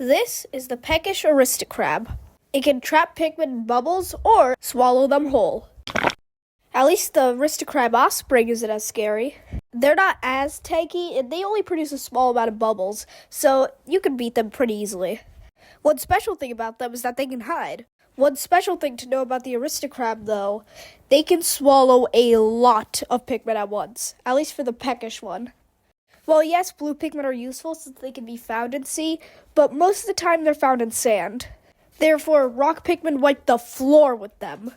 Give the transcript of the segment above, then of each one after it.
This is the peckish aristocrab. It can trap Pikmin in bubbles or swallow them whole. At least the aristocrab offspring isn't as scary. They're not as tanky, and they only produce a small amount of bubbles, so you can beat them pretty easily. One special thing about them is that they can hide. One special thing to know about the aristocrab, though, they can swallow a lot of Pikmin at once, at least for the peckish one. Well, yes, blue Pikmin are useful since they can be found in sea, but most of the time they're found in sand. Therefore, rock Pikmin wipe the floor with them.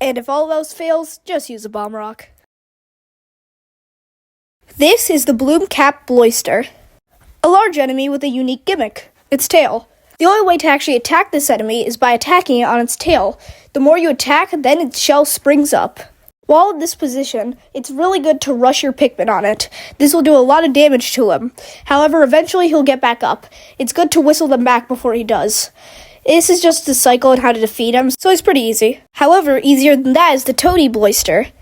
And if all else fails, just use a bomb rock. This is the bloom cap bloister, a large enemy with a unique gimmick, its tail. The only way to actually attack this enemy is by attacking it on its tail. The more you attack, then its shell springs up. While in this position, it's really good to rush your Pikmin on it. This will do a lot of damage to him. However, eventually he'll get back up. It's good to whistle them back before he does. This is just the cycle and how to defeat him, so it's pretty easy. However, easier than that is the toady bloister.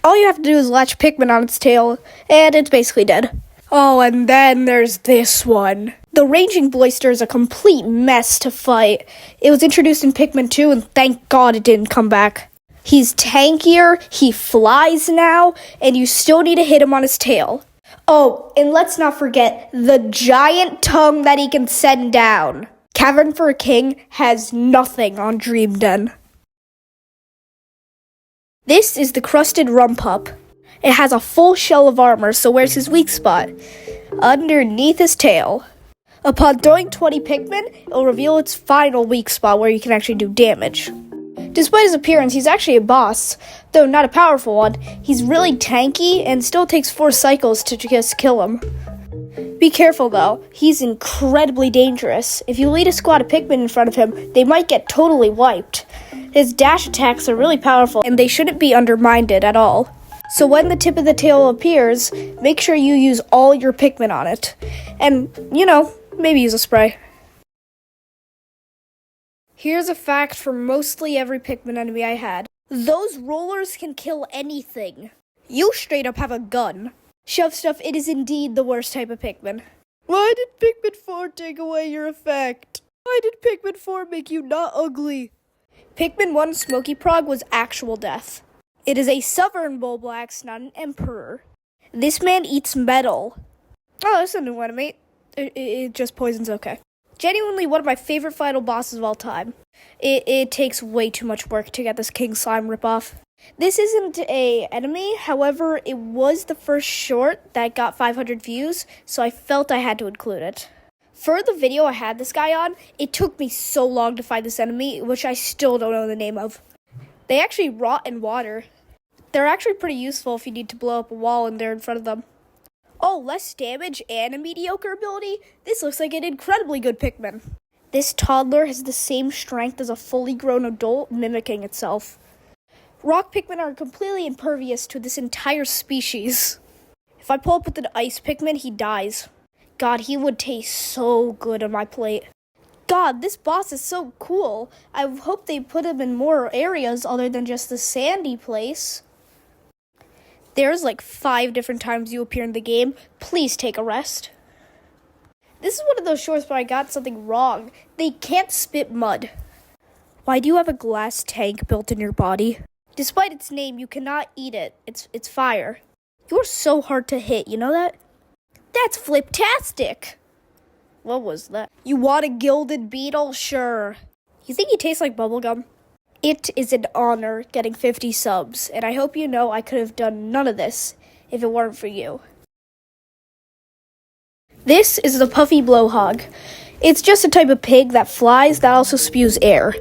All you have to do is latch Pikmin on its tail, and it's basically dead. Oh, and then there's this one. The ranging bloister is a complete mess to fight. It was introduced in Pikmin 2, and thank God it didn't come back. He's tankier, he flies now, and you still need to hit him on his tail. Oh, and let's not forget the giant tongue that he can send down. Cavern for a King has nothing on Dream Den. This is the crusted rumpup. It has a full shell of armor, so where's his weak spot? Underneath his tail. Upon throwing 20 Pikmin, it'll reveal its final weak spot where you can actually do damage. Despite his appearance, he's actually a boss, though not a powerful one. He's really tanky and still takes 4 cycles to just kill him. Be careful though, he's incredibly dangerous. If you lead a squad of Pikmin in front of him, they might get totally wiped. His dash attacks are really powerful, and they shouldn't be undermined at all. So when the tip of the tail appears, make sure you use all your Pikmin on it. And, maybe use a spray. Here's a fact for mostly every Pikmin enemy I had. Those rollers can kill anything. You straight up have a gun. Shove stuff, it is indeed the worst type of Pikmin. Why did Pikmin 4 take away your effect? Why did Pikmin 4 make you not ugly? Pikmin 1 Smoky Prog was actual death. It is a Sovereign Bulblax, not an Emperor. This man eats metal. Oh, that's a new enemy. It just poisons okay. Genuinely one of my favorite final bosses of all time. It takes way too much work to get this King Slime ripoff. This isn't a enemy, however, it was the first short that got 500 views, so I felt I had to include it. For the video I had this guy on, it took me so long to find this enemy, which I still don't know the name of. They actually rot in water. They're actually pretty useful if you need to blow up a wall and they're in front of them. Oh, less damage and a mediocre ability? This looks like an incredibly good Pikmin. This toddler has the same strength as a fully grown adult, mimicking itself. Rock Pikmin are completely impervious to this entire species. If I pull up with an ice Pikmin, he dies. God, he would taste so good on my plate. God, this boss is so cool. I hope they put him in more areas other than just the sandy place. There's like 5 different times you appear in the game. Please take a rest. This is one of those shorts where I got something wrong. They can't spit mud. Why do you have a glass tank built in your body? Despite its name, you cannot eat it. It's fire. You're so hard to hit, you know that? That's fliptastic! What was that? You want a gilded beetle? Sure. You think he tastes like bubblegum? It is an honor getting 50 subs, and I hope you know I could have done none of this if it weren't for you. This is the puffy blowhog. It's just a type of pig that flies that also spews air.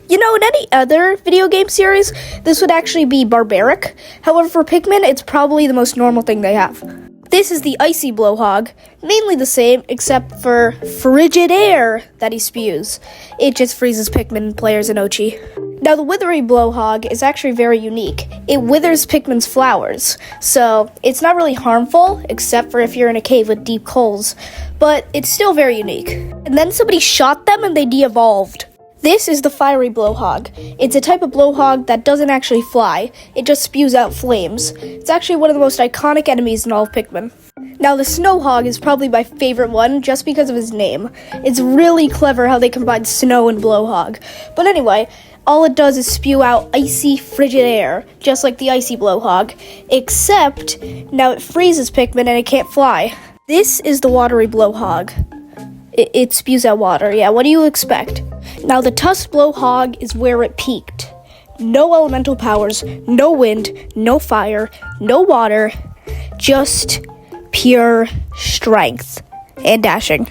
In any other video game series, this would actually be barbaric. However, for Pikmin, it's probably the most normal thing they have. This is the icy blowhog, mainly the same, except for frigid air that he spews. It just freezes Pikmin players in Ochi. Now, the withery blowhog is actually very unique. It withers Pikmin's flowers, so it's not really harmful, except for if you're in a cave with deep coals, but it's still very unique. And then somebody shot them and they de-evolved. This is the fiery blowhog. It's a type of blowhog that doesn't actually fly. It just spews out flames. It's actually one of the most iconic enemies in all of Pikmin. Now, the Snowhog is probably my favorite one just because of his name. It's really clever how they combine snow and blowhog. But anyway, all it does is spew out icy, frigid air, just like the icy blowhog, except now it freezes Pikmin and it can't fly. This is the watery blowhog. It spews out water, yeah, what do you expect? Now, the tusk blowhog is where it peaked. No elemental powers, no wind, no fire, no water, just pure strength and dashing.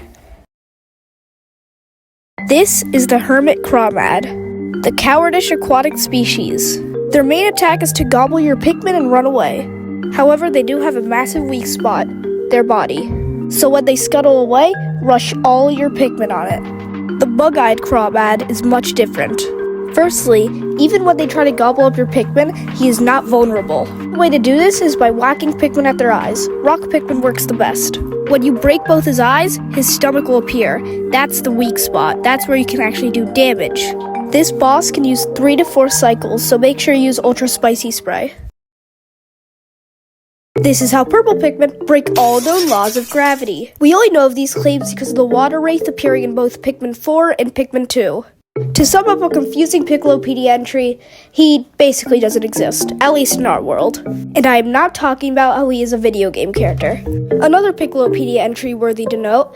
This is the hermit crawmad, the cowardish aquatic species. Their main attack is to gobble your Pikmin and run away. However, they do have a massive weak spot, their body. So when they scuttle away, rush all your Pikmin on it. The bug-eyed crawmad is much different. Firstly, even when they try to gobble up your Pikmin, he is not vulnerable. The way to do this is by whacking Pikmin at their eyes. Rock Pikmin works the best. When you break both his eyes, his stomach will appear. That's the weak spot. That's where you can actually do damage. This boss can use 3 to 4 cycles, so make sure you use Ultra Spicy Spray. This is how purple Pikmin break all known laws of gravity. We only know of these claims because of the water wraith appearing in both Pikmin 4 and Pikmin 2. To sum up a confusing Piklopedia entry, he basically doesn't exist, at least in our world. And I am not talking about how he is a video game character. Another Piklopedia entry worthy to note,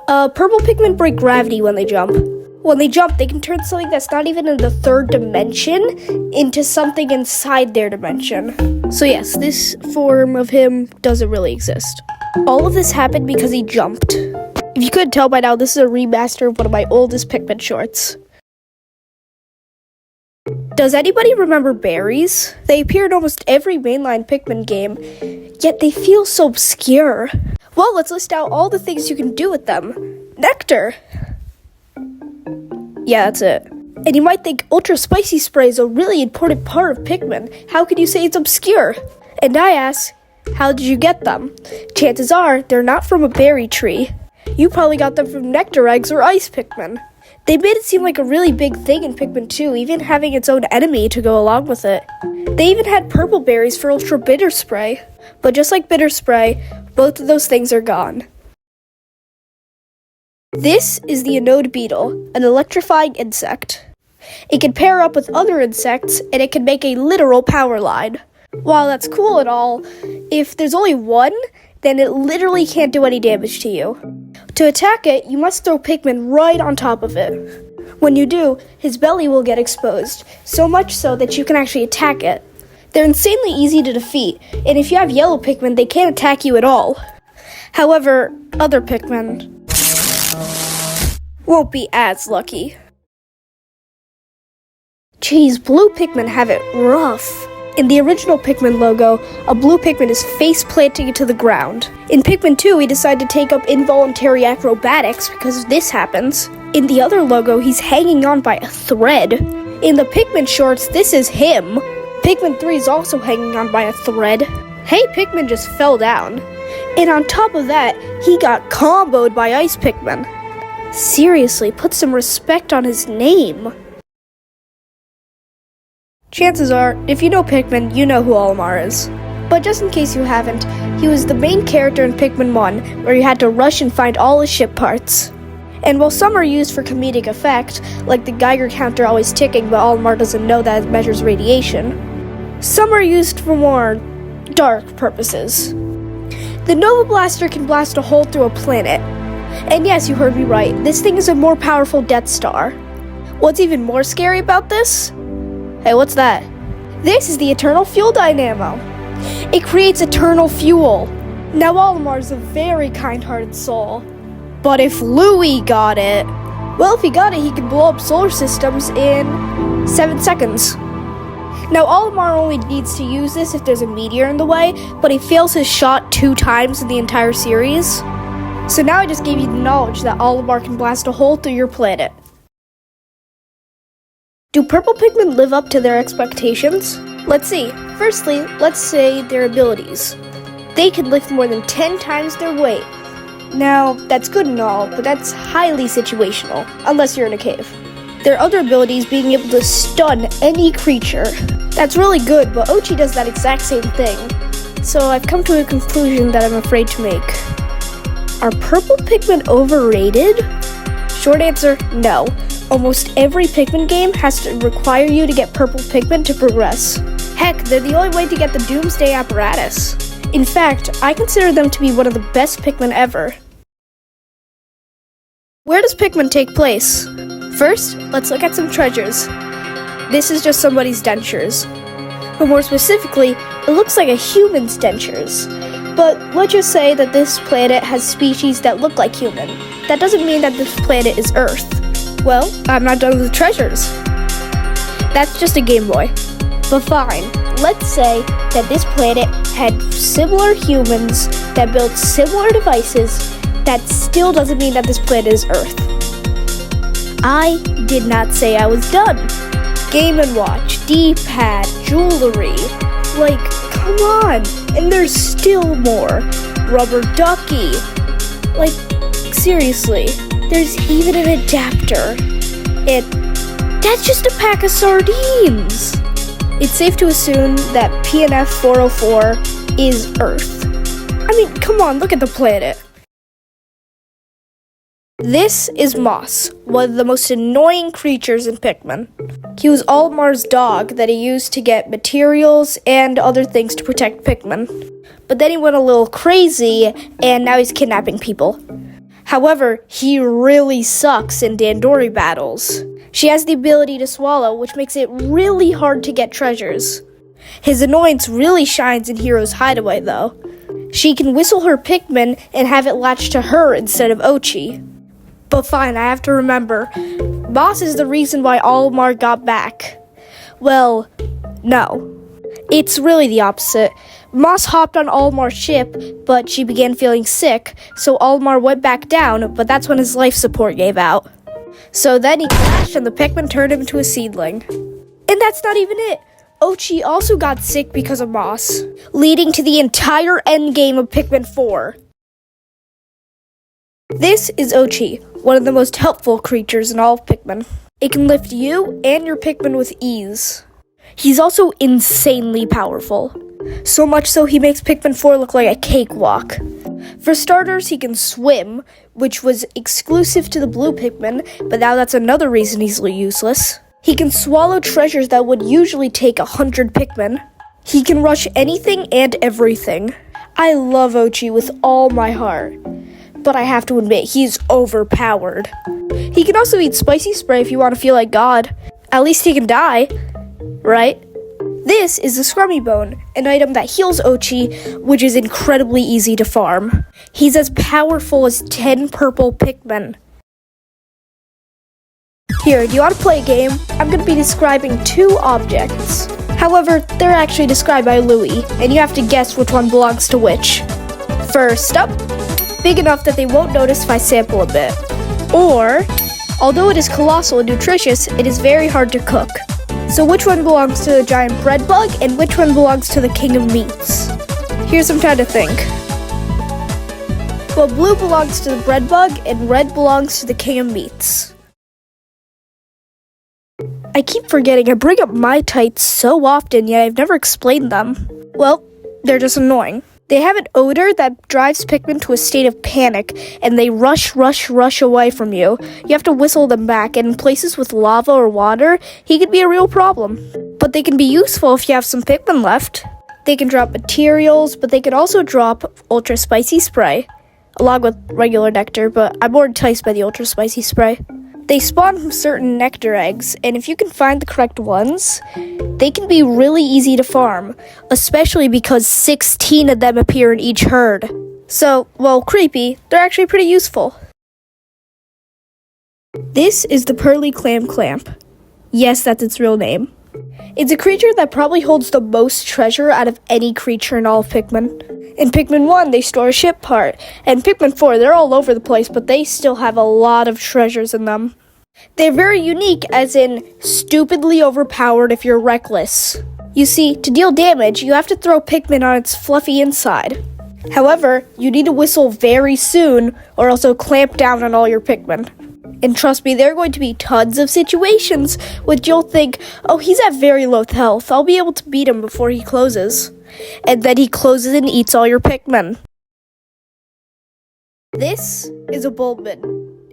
purple Pikmin break gravity when they jump. When they jump, they can turn something that's not even in the 3rd dimension into something inside their dimension. So yes, this form of him doesn't really exist. All of this happened because he jumped. If you couldn't tell by now, this is a remaster of one of my oldest Pikmin shorts. Does anybody remember berries? They appear in almost every mainline Pikmin game, yet they feel so obscure. Well, let's list out all the things you can do with them. Nectar! Yeah, that's it. And you might think Ultra Spicy Spray is a really important part of Pikmin. How can you say it's obscure? And I ask, how did you get them? Chances are, they're not from a berry tree. You probably got them from nectar eggs or ice Pikmin. They made it seem like a really big thing in Pikmin 2, even having its own enemy to go along with it. They even had purple berries for Ultra Bitter Spray. But just like Bitter Spray, both of those things are gone. This is the Anode Beetle, an electrifying insect. It can pair up with other insects, and it can make a literal power line. While that's cool and all, if there's only one, then it literally can't do any damage to you. To attack it, you must throw Pikmin right on top of it. When you do, his belly will get exposed, so much so that you can actually attack it. They're insanely easy to defeat, and if you have yellow Pikmin, they can't attack you at all. However, other Pikmin won't be as lucky. Geez, blue Pikmin have it rough. In the original Pikmin logo, a blue Pikmin is face-planting into the ground. In Pikmin 2, he decided to take up involuntary acrobatics because this happens. In the other logo, he's hanging on by a thread. In the Pikmin shorts, this is him. Pikmin 3 is also hanging on by a thread. Hey, Pikmin just fell down. And on top of that, he got comboed by Ice Pikmin. Seriously, put some respect on his name. Chances are, if you know Pikmin, you know who Olimar is. But just in case you haven't, he was the main character in Pikmin 1, where you had to rush and find all his ship parts. And while some are used for comedic effect, like the Geiger counter always ticking but Olimar doesn't know that it measures radiation, some are used for more dark purposes. The Nova Blaster can blast a hole through a planet. And yes, you heard me right, this thing is a more powerful Death Star. What's even more scary about this? Hey, what's that? This is the Eternal Fuel Dynamo. It creates eternal fuel. Now, Olimar's a very kind-hearted soul. But if Louie got it, well, if he got it, he could blow up solar systems in 7 seconds. Now, Olimar only needs to use this if there's a meteor in the way, but he fails his shot 2 times in the entire series. So now I just gave you the knowledge that Olimar can blast a hole through your planet. Do purple Pikmin live up to their expectations? Let's see. Firstly, let's say their abilities. They can lift more than 10 times their weight. Now, that's good and all, but that's highly situational, unless you're in a cave. Their other abilities being able to stun any creature. That's really good, but Ochi does that exact same thing. So I've come to a conclusion that I'm afraid to make. Are purple Pikmin overrated? Short answer, no. Almost every Pikmin game has to require you to get purple Pikmin to progress. Heck, they're the only way to get the Doomsday apparatus. In fact, I consider them to be one of the best Pikmin ever. Where does Pikmin take place? First, let's look at some treasures. This is just somebody's dentures. But more specifically, it looks like a human's dentures. But let's just say that this planet has species that look like human. That doesn't mean that this planet is Earth. Well, I'm not done with the treasures. That's just a Game Boy. But fine, let's say that this planet had similar humans that built similar devices. That still doesn't mean that this planet is Earth. I did not say I was done. Game & Watch, D-pad, jewelry. Like, come on. And there's still more. Rubber ducky. Like, seriously. There's even an adapter. That's just a pack of sardines. It's safe to assume that PNF 404 is Earth. I mean, come on, look at the planet. This is Moss, one of the most annoying creatures in Pikmin. He was Oldmar's dog that he used to get materials and other things to protect Pikmin. But then he went a little crazy, and now he's kidnapping people. However, he really sucks in Dandori battles. She has the ability to swallow, which makes it really hard to get treasures. His annoyance really shines in Hero's Hideaway, though. She can whistle her Pikmin and have it latch to her instead of Ochi. But fine, I have to remember, Moss is the reason why Oldmar got back. Well, no. It's really the opposite. Moss hopped on Oldmar's ship, but she began feeling sick, so Oldmar went back down, but that's when his life support gave out. So then he crashed and the Pikmin turned him into a seedling. And that's not even it. Ochi also got sick because of Moss, leading to the entire endgame of Pikmin 4. This is Ochi, one of the most helpful creatures in all of Pikmin. It can lift you and your Pikmin with ease. He's also insanely powerful. So much so he makes Pikmin 4 look like a cakewalk. For starters, he can swim, which was exclusive to the blue Pikmin, but now that's another reason he's useless. He can swallow treasures that would usually take 100 Pikmin. He can rush anything and everything. I love Ochi with all my heart. But I have to admit, he's overpowered. He can also eat spicy spray if you want to feel like God. At least he can die, right? This is the Scrummy Bone, an item that heals Ochi, which is incredibly easy to farm. He's as powerful as 10 purple Pikmin. Here, do you want to play a game? I'm going to be describing 2 objects. However, they're actually described by Louis, and you have to guess which one belongs to which. First up, big enough that they won't notice if I sample a bit. Or, although it is colossal and nutritious, it is very hard to cook. So which one belongs to the giant bread bug, and which one belongs to the king of meats? Here's some time to think. Well, blue belongs to the bread bug, and red belongs to the king of meats. I keep forgetting I bring up my tights so often, yet I've never explained them. Well, they're just annoying. They have an odor that drives Pikmin to a state of panic, and they rush away from you. You have to whistle them back, and in places with lava or water, he could be a real problem. But they can be useful if you have some Pikmin left. They can drop materials, but they can also drop ultra spicy spray, along with regular nectar, but I'm more enticed by the ultra spicy spray. They spawn from certain nectar eggs, and if you can find the correct ones, they can be really easy to farm, especially because 16 of them appear in each herd. So, while creepy, they're actually pretty useful. This is the Pearly Clam Clamp. Yes, that's its real name. It's a creature that probably holds the most treasure out of any creature in all of Pikmin. In Pikmin 1, they store a ship part, and Pikmin 4, they're all over the place, but they still have a lot of treasures in them. They're very unique, as in stupidly overpowered if you're reckless. You see, to deal damage, you have to throw Pikmin on its fluffy inside. However, you need to whistle very soon, or else it'll clamp down on all your Pikmin. And trust me, there are going to be tons of situations which you'll think, oh, he's at very low health, I'll be able to beat him before he closes. and then he closes and eats all your Pikmin. This is a Bulbmin,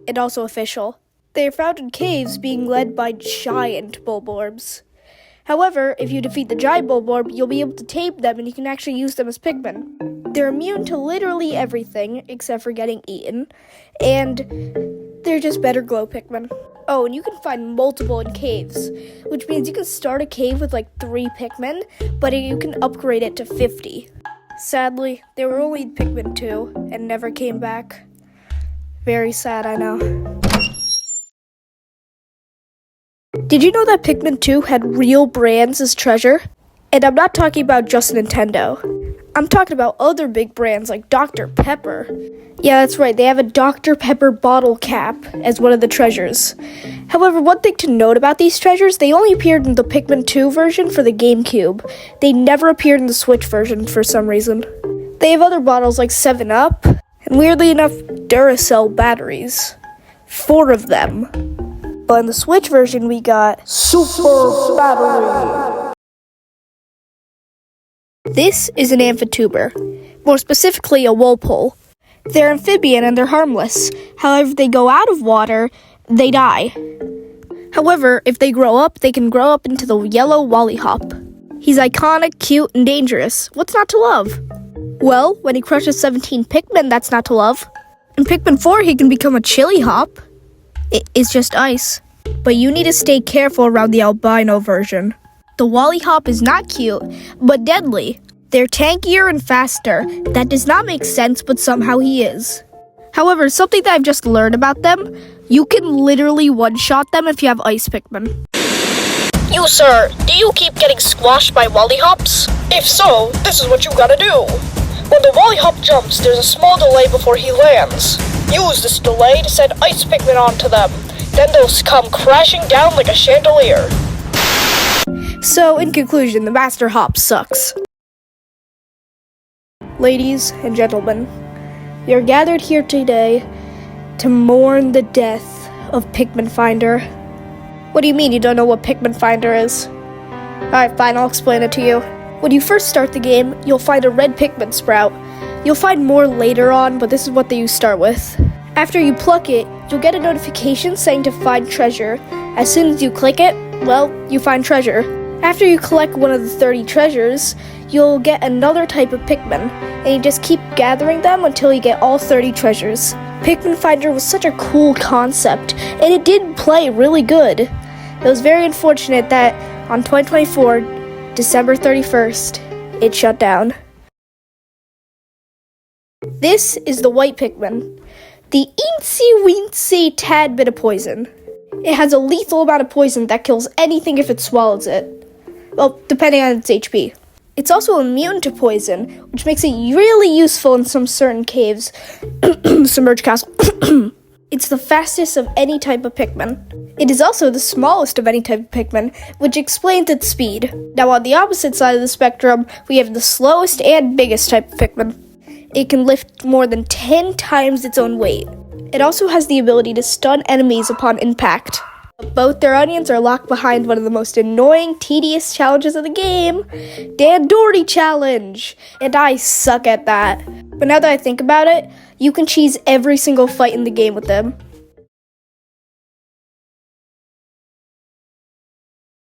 and also official. They are found in caves being led by giant Bulborbs. However, if you defeat the giant Bulborb, you'll be able to tame them and you can actually use them as Pikmin. They're immune to literally everything except for getting eaten, and they're just better glow Pikmin. Oh, and you can find multiple in caves, which means you can start a cave with like 3 Pikmin, but you can upgrade it to 50. Sadly, there were only Pikmin 2 and never came back. Very sad, I know. Did you know that Pikmin 2 had real brands as treasure? And I'm not talking about just Nintendo. I'm talking about other big brands like Dr. Pepper. Yeah, that's right, they have a Dr. Pepper bottle cap as one of the treasures. However, one thing to note about these treasures, they only appeared in the Pikmin 2 version for the GameCube. They never appeared in the Switch version for some reason. They have other bottles like 7-Up, and weirdly enough, Duracell batteries. 4 of them. But in the Switch version, we got Super Battery. This is an Amphituber, more specifically a Whirlpool. They're amphibian and they're harmless. However, if they go out of water, they die. However, if they grow up, they can grow up into the yellow Wollihop. He's iconic, cute, and dangerous. What's not to love? Well, when he crushes 17 Pikmin, that's not to love. In Pikmin 4, he can become a chili hop. It's just ice. But you need to stay careful around the albino version. The Wollihop is not cute, but deadly. They're tankier and faster. That does not make sense, but somehow he is. However, something that I've just learned about them, you can literally one-shot them if you have ice Pikmin. You, sir, do you keep getting squashed by Wollihops? If so, this is what you gotta do. When the Wollihop jumps, there's a small delay before he lands. Use this delay to send ice Pikmin onto them. Then they'll come crashing down like a chandelier. So, in conclusion, the Master Hop sucks. Ladies and gentlemen, you're gathered here today to mourn the death of Pikmin Finder. What do you mean you don't know what Pikmin Finder is? Alright, fine, I'll explain it to you. When you first start the game, you'll find a red Pikmin sprout. You'll find more later on, but this is what you start with. After you pluck it, you'll get a notification saying to find treasure. As soon as you click it, well, you find treasure. After you collect one of the 30 treasures, you'll get another type of Pikmin, and you just keep gathering them until you get all 30 treasures. Pikmin Finder was such a cool concept, and it did play really good. It was very unfortunate that on 2024, December 31st, it shut down. This is the white Pikmin. The eensy-weensy tad bit of poison. It has a lethal amount of poison that kills anything if it swallows it. Well, depending on its HP. It's also immune to poison, which makes it really useful in some certain caves. Submerged castle. It's the fastest of any type of Pikmin. It is also the smallest of any type of Pikmin, which explains its speed. Now on the opposite side of the spectrum, we have the slowest and biggest type of Pikmin. It can lift more than 10 times its own weight. It also has the ability to stun enemies upon impact. Both their onions are locked behind one of the most annoying, tedious challenges of the game, Dan Doherty Challenge, and I suck at that. But now that I think about it, you can cheese every single fight in the game with them.